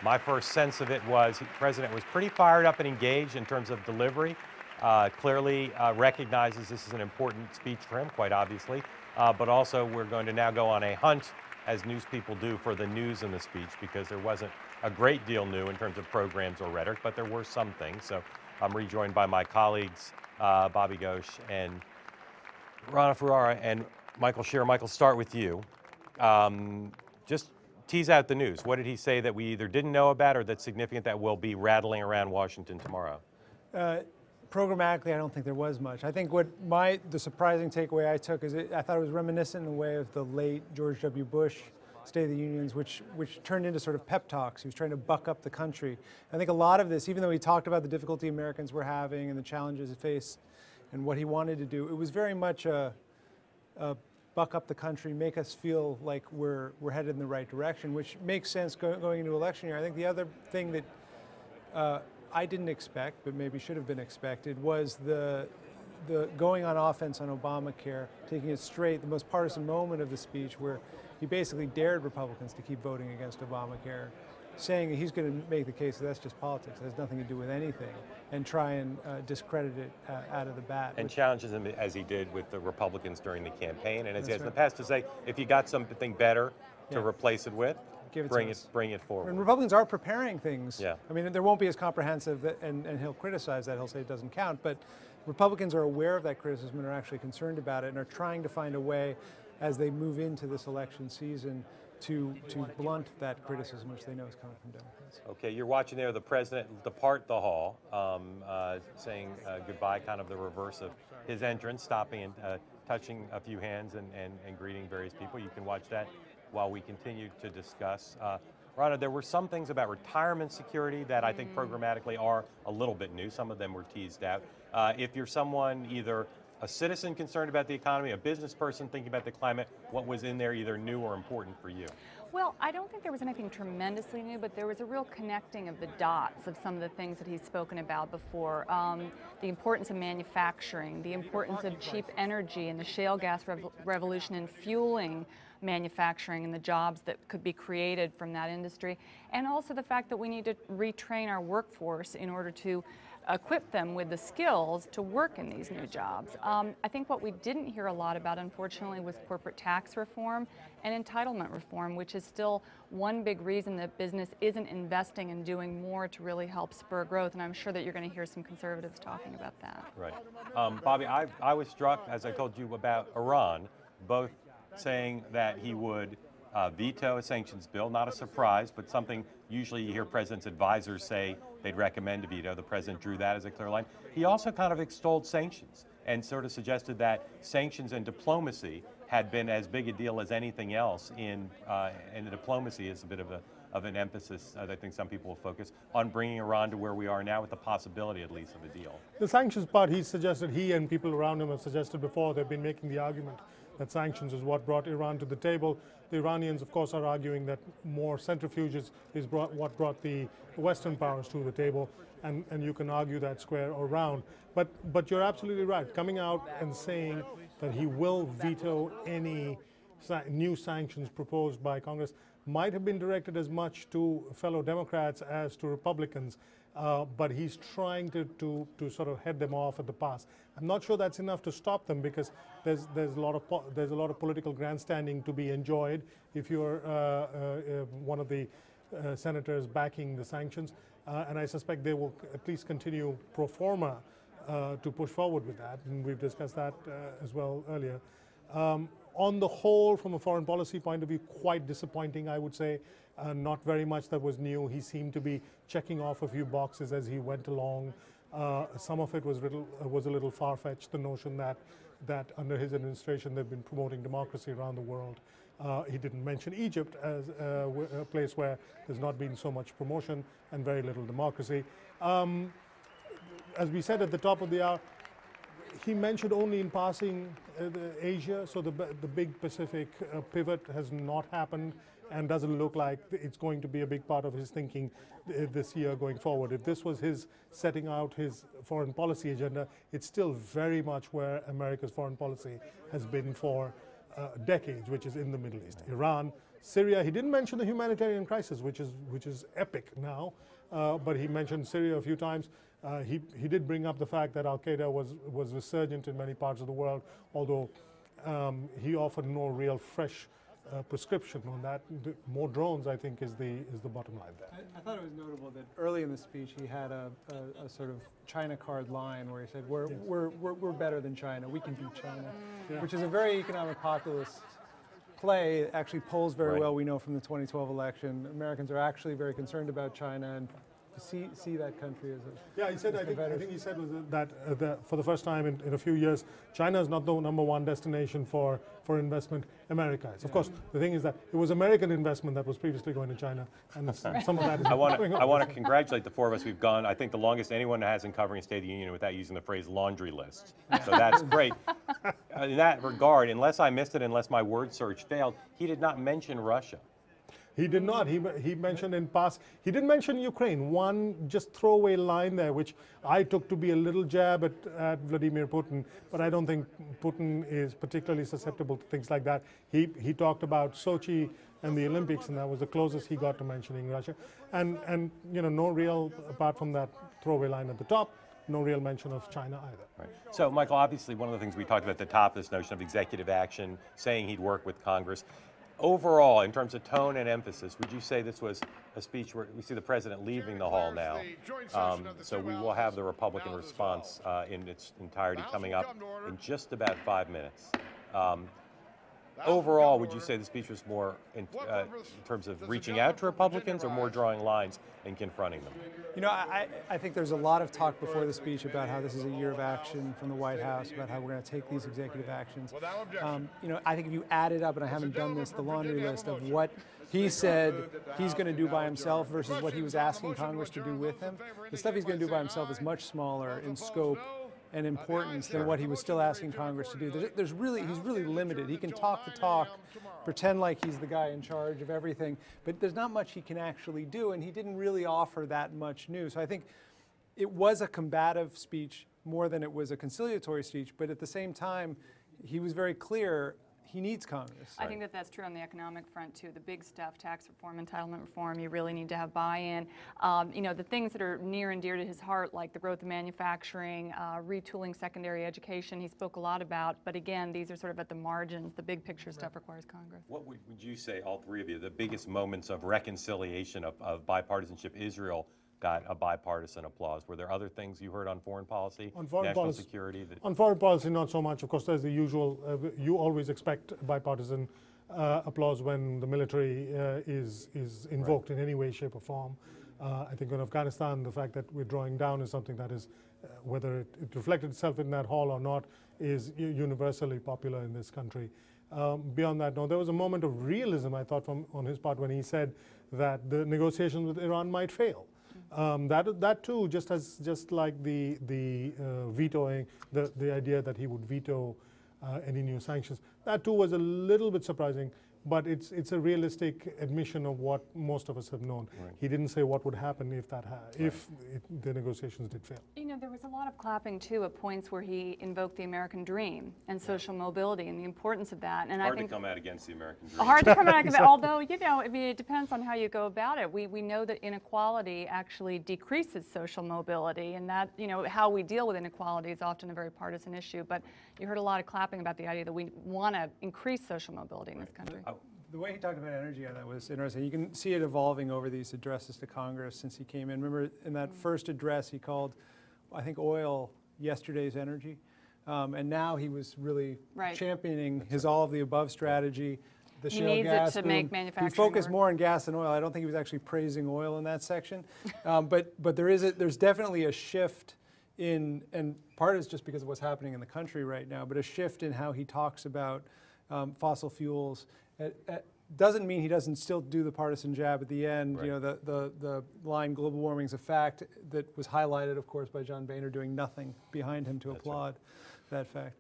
My first sense of it was the president was pretty fired up and engaged in terms of delivery. Clearly recognizes this is an important speech for him, quite obviously. But also we're going to now go on a hunt, as news people do, for the news in the speech, because there wasn't a great deal new in terms of programs or rhetoric, but there were some things. So I'm rejoined by my colleagues, Bobby Ghosh and Rana Ferrara and Michael Shearer. Michael, start with you. Just tease out the news. What did he say that we either didn't know about or that's significant that will be rattling around Washington tomorrow? Programmatically, I don't think there was much. I think the surprising takeaway I took is I thought it was reminiscent in a way of the late George W. Bush State of the Unions, which turned into sort of pep talks. He was trying to buck up the country. I think a lot of this, even though he talked about the difficulty Americans were having and the challenges it faced and what he wanted to do, it was very much a buck up the country, make us feel like we're headed in the right direction, which makes sense going into election year. I think the other thing that I didn't expect, but maybe should have been expected, was the going on offense on Obamacare, taking it straight, the most partisan moment of the speech where he basically dared Republicans to keep voting against Obamacare, saying that he's going to make the case that that's just politics, it has nothing to do with anything, and try and discredit it out of the bat. And challenges him, as he did with the Republicans during the campaign, and as he has in the right. past, to say, if you got something better to replace it with, bring it forward. And Republicans are preparing things. Yeah. I mean, there won't be as comprehensive, and he'll criticize that. He'll say it doesn't count. But Republicans are aware of that criticism and are actually concerned about it and are trying to find a way, as they move into this election season, to blunt that criticism, which they know is coming from Democrats. Okay, you're watching there the president depart the hall, saying goodbye, kind of the reverse of his entrance, stopping and touching a few hands and greeting various people. You can watch that while we continue to discuss. Rana, there were some things about retirement security that I think programmatically are a little bit new. Some of them were teased out. If you're someone, either a citizen concerned about the economy, a business person thinking about the climate, what was in there either new or important for you? Well, I don't think there was anything tremendously new, but there was a real connecting of the dots of some of the things that he's spoken about before. The importance of manufacturing, the importance of cheap energy and the shale gas revolution in fueling manufacturing and the jobs that could be created from that industry, and also the fact that we need to retrain our workforce in order to equip them with the skills to work in these new jobs. I think what we didn't hear a lot about, unfortunately, was corporate tax reform and entitlement reform, which is still one big reason that business isn't investing and doing more to really help spur growth, and I'm sure that you're going to hear some conservatives talking about that. Right. Bobby, I was struck, as I told you, about Iran, both saying that he would veto a sanctions bill, not a surprise, but something usually you hear president's advisors say they'd recommend to veto. The president drew that as a clear line. He also kind of extolled sanctions and sort of suggested that sanctions and diplomacy had been as big a deal as anything else and the diplomacy is a bit of an emphasis I think some people will focus on bringing Iran to where we are now with the possibility at least of a deal. The sanctions part, he suggested, he and people around him have suggested before, they've been making the argument that sanctions is what brought Iran to the table. The Iranians, of course, are arguing that more centrifuges is what brought the Western powers to the table, and you can argue that square or round. But you're absolutely right. Coming out and saying that he will veto any new sanctions proposed by Congress might have been directed as much to fellow Democrats as to Republicans. But he's trying to sort of head them off at the pass. I'm not sure that's enough to stop them, because there's a lot of political grandstanding to be enjoyed if you're one of the senators backing the sanctions, and I suspect they will at least continue pro forma to push forward with that, and we've discussed that as well earlier. On the whole, from a foreign policy point of view, quite disappointing, I would say. Not very much that was new. He seemed to be checking off a few boxes as he went along. Some of it was a little far-fetched, the notion that under his administration they've been promoting democracy around the world. He didn't mention Egypt as a place where there's not been so much promotion and very little democracy. As we said at the top of the hour, he mentioned only in passing Asia, so the big Pacific pivot has not happened and doesn't look like it's going to be a big part of his thinking this year going forward. If this was his setting out his foreign policy agenda, it's still very much where America's foreign policy has been for decades, which is in the Middle East. Iran, Syria. He didn't mention the humanitarian crisis, which is epic now, but he mentioned Syria a few times. He did bring up the fact that Al-Qaeda was resurgent in many parts of the world, although he offered no real fresh prescription on that. More drones, I think, is the bottom line there. I thought it was notable that early in the speech he had a sort of China card line where he said, we're better than China, we can beat China, which is a very economic populist play. It actually polls very well, we know from the 2012 election. Americans are actually very concerned about China and see that country as a he said. I think he said was that for the first time in a few years, China is not the #1 destination for investment. America is. Of course, the thing is that it was American investment that was previously going to China, and some of that is. I want to congratulate the four of us. We've gone, I think, the longest anyone has in covering a State of the Union without using the phrase laundry list. So that's great. In that regard, unless I missed it, unless my word search failed, he did not mention Russia. He did not. He mentioned in past. He did mention Ukraine. One just throwaway line there, which I took to be a little jab at Vladimir Putin, but I don't think Putin is particularly susceptible to things like that. He talked about Sochi and the Olympics, and that was the closest he got to mentioning Russia. And no real, apart from that throwaway line at the top, no real mention of China either. Right. So, Michael, obviously one of the things we talked about at the top, this notion of executive action, saying he'd work with Congress. Overall, in terms of tone and emphasis, would you say this was a speech where we see the president leaving the hall now? So we will have the Republican response in its entirety coming up in just about 5 minutes. Overall, would you say the speech was more in terms of reaching out to Republicans or more drawing lines and confronting them? I think there's a lot of talk before the speech about how this is a year of action from the White House, about how we're going to take these executive actions. I think if you add it up, and I haven't done this, the laundry list of what he said he's going to do by himself versus what he was asking Congress to do with him, the stuff he's going to do by himself is much smaller in scope and importance than what he was still asking Congress to do. He's really limited. He can talk the talk, pretend like he's the guy in charge of everything, but there's not much he can actually do, and he didn't really offer that much new. So I think it was a combative speech more than it was a conciliatory speech, but at the same time, he was very clear he needs Congress. I think that that's true on the economic front too. The big stuff, tax reform, entitlement reform, you really need to have buy-in. The things that are near and dear to his heart, like the growth of manufacturing, retooling secondary education, he spoke a lot about. But again, these are sort of at the margins. The big picture stuff requires Congress. What would you say, all three of you, the biggest moments of reconciliation of bipartisanship? Israel got a bipartisan applause. Were there other things you heard on foreign policy, national security? On foreign policy, not so much. Of course, there's the usual, you always expect bipartisan applause when the military is invoked in any way, shape, or form. I think in Afghanistan, the fact that we're drawing down is something that is, whether it reflected itself in that hall or not, is universally popular in this country. Beyond that, no, there was a moment of realism, I thought, on his part when he said that the negotiations with Iran might fail. That too, just like the vetoing, the idea that he would veto any new sanctions, that too was a little bit surprising. But it's a realistic admission of what most of us have known. Right. He didn't say what would happen if the negotiations did fail. There was a lot of clapping too at points where he invoked the American dream and social mobility and the importance of that. And hard to come out against the American dream. Hard to come out against it, although it depends on how you go about it. We know that inequality actually decreases social mobility, and that how we deal with inequality is often a very partisan issue. But you heard a lot of clapping about the idea that we want to increase social mobility in this country. The way he talked about energy on that was interesting. You can see it evolving over these addresses to Congress since he came in. Remember, in that first address, he called, I think, oil yesterday's energy. And now he was really championing his all-of-the-above strategy. The shale gas boom. Make manufacturing he focused work. more on gas than oil. I don't think he was actually praising oil in that section. But there's definitely a shift in, and part is just because of what's happening in the country right now, but a shift in how he talks about fossil fuels. Doesn't mean he doesn't still do the partisan jab at the end. Right. The line global warming is a fact that was highlighted, of course, by John Boehner doing nothing behind him to applaud that fact.